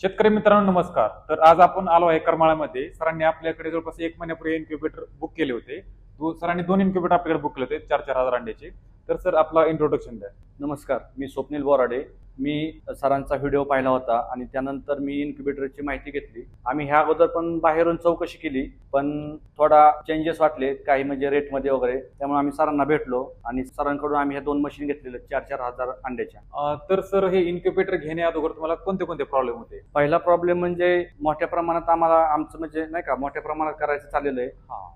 शेतकरी मित्रांनो नमस्कार. तर आज आपण आलो आहे करमाळ्यामध्ये. सरांनी आपल्याकडे जवळपास 1 महिन्यापूर्वी इन्क्युबेटर बुक केले होते. सरांनी 2 इन्क्युबेटर आपल्याकडे बुक केले होते 4-4 हजार अंड्याचे. तर सर आपला इंट्रोडक्शन द्या. नमस्कार, मी स्वप्नील बोराडे. मी सरांचा व्हिडिओ पाहिला होता आणि त्यानंतर मी इन्क्युबेटरची माहिती घेतली. आम्ही ह्या अगोदर पण बाहेरून चौकशी केली, पण थोडा चेंजेस वाटले काही म्हणजे रेटमध्ये वगैरे. त्यामुळे आम्ही सरांना भेटलो आणि सरांकडून आम्ही ह्या 2 मशीन घेतलेल्या 4-4 हजार अंड्याच्या. तर सर हे इन्क्युबेटर घेण्या अगोदर तुम्हाला कोणते कोणते प्रॉब्लेम होते? पहिला प्रॉब्लेम म्हणजे मोठ्या प्रमाणात आम्हाला आमचं म्हणजे नाही का मोठ्या प्रमाणात करायचं चाललेलं आहे.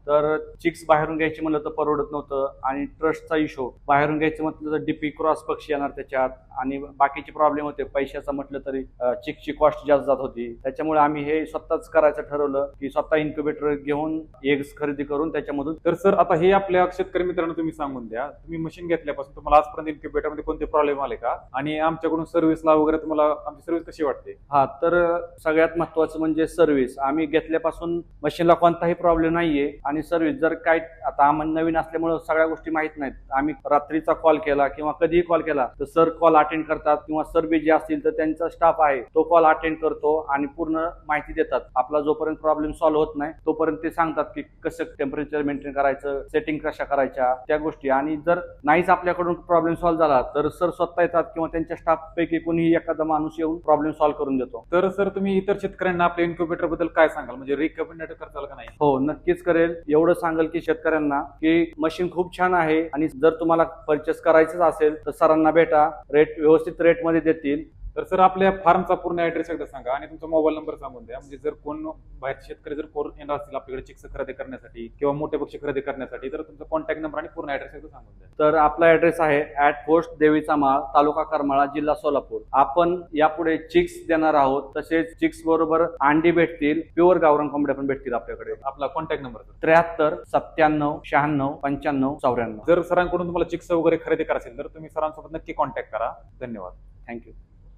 तर चिक्स बाहेरून घ्यायची म्हणलं तर परवडत नव्हतं आणि ट्रस्टचा इशू. बाहेरून घ्यायचं म्हटलं तर डीपी क्रॉस पक्षी येणार त्याच्यात आणि बाकीचे प्रॉब्लेम होते. पैशाचं म्हटलं तरी चिकची कॉस्ट जास्त जात होती. त्याच्यामुळे आम्ही हे स्वतःच करायचं ठरवलं की स्वतः इन्क्युबेटर घेऊन एग्स खरेदी करून त्याच्यामधून. तर सर आता हे आपल्या शेतकरी मित्रांनो तुम्ही सांगून द्या, तुम्ही मशीन घेतल्यापासून तुम्हाला आजपर्यंत इन्क्युबेटर मध्ये कोणते प्रॉब्लेम आले का आणि आमच्याकडून सर्व्हिसला वगैरे तुम्हाला आमची सर्व्हिस कशी वाटते? हा, तर सगळ्यात महत्वाचं म्हणजे सर्व्हिस. आम्ही घेतल्यापासून मशीनला कोणताही प्रॉब्लेम नाहीये आणि सर्व्हिस जर काय आता आम्हाला नवीन असल्यामुळे सगळ्या गोष्टी माहित नाहीत. आम्ही रात्रीचा कॉल केला किंवा कधीही कॉल केला तर सर कॉल अटेंड करतात किंवा सर्व्हिस जे असतील तर त्यांचा स्टाफ आहे तो कॉल अटेंड करतो आणि पूर्ण माहिती देतात. आपला जोपर्यंत प्रॉब्लेम सॉल्व्ह होत नाही तोपर्यंत ते सांगतात की कसं टेम्परेचर मेंटेन करायचं, सेटिंग कशा करायच्या त्या गोष्टी. आणि जर नाहीच आपल्याकडून प्रॉब्लेम सॉल्व्ह झाला तर सर स्वतः येतात किंवा त्यांच्या स्टाफ पैकी कोणीही एखादा माणूस येऊन प्रॉब्लेम सॉल्व्ह करून देतो. तर सर तुम्ही इतर शेतकऱ्यांना आपल्या इन्क्युबेटर बद्दल काय सांगाल, म्हणजे रिकमेंड करताल का नाही? हो, नक्कीच करेल. एवढं सांगेल की शेतकऱ्यांना की मशीन खूप छान आहे आणि जर तुम्हाला परचेस करायचंच असेल तर सरांना भेटा. रेट व्यवस्थित रेटमध्ये देतील. तर सर आपल्या फार्मचा पूर्ण ऍड्रेस एकदा सांगा आणि तुमचा मोबाईल नंबर सांगून द्या, म्हणजे जर कोण बाहेरचे शेतकरी जर कोण येणार असतील आपल्याकडे चिक्स खरेदी करण्यासाठी किंवा मोठे पक्षी खरेदी करण्यासाठी तर तुमचा कॉन्टॅक्ट नंबर आणि पूर्ण ऍड्रेस एकदा सांगून द्या. तर आपला ऍड्रेस आहे @पोस्ट देवीचा माळ, तालुका करमाळा, जिल्हा सोलापूर. आपण यापुढे चिक्स देणार आहोत. तसेच चिक्स बरोबर अंडी भेटतील, प्युअर गावरान कोंबड्या पण भेटतील आपल्याकडे. आपला कॉन्टॅक्ट नंबर 73 97 96 95 94. जर सरांकडून तुम्हाला चिक्स वगैरे खरेदी करायचे तर तुम्ही सरांसोबत नक्की कॉन्टॅक्ट करा. धन्यवाद. थँक्यू.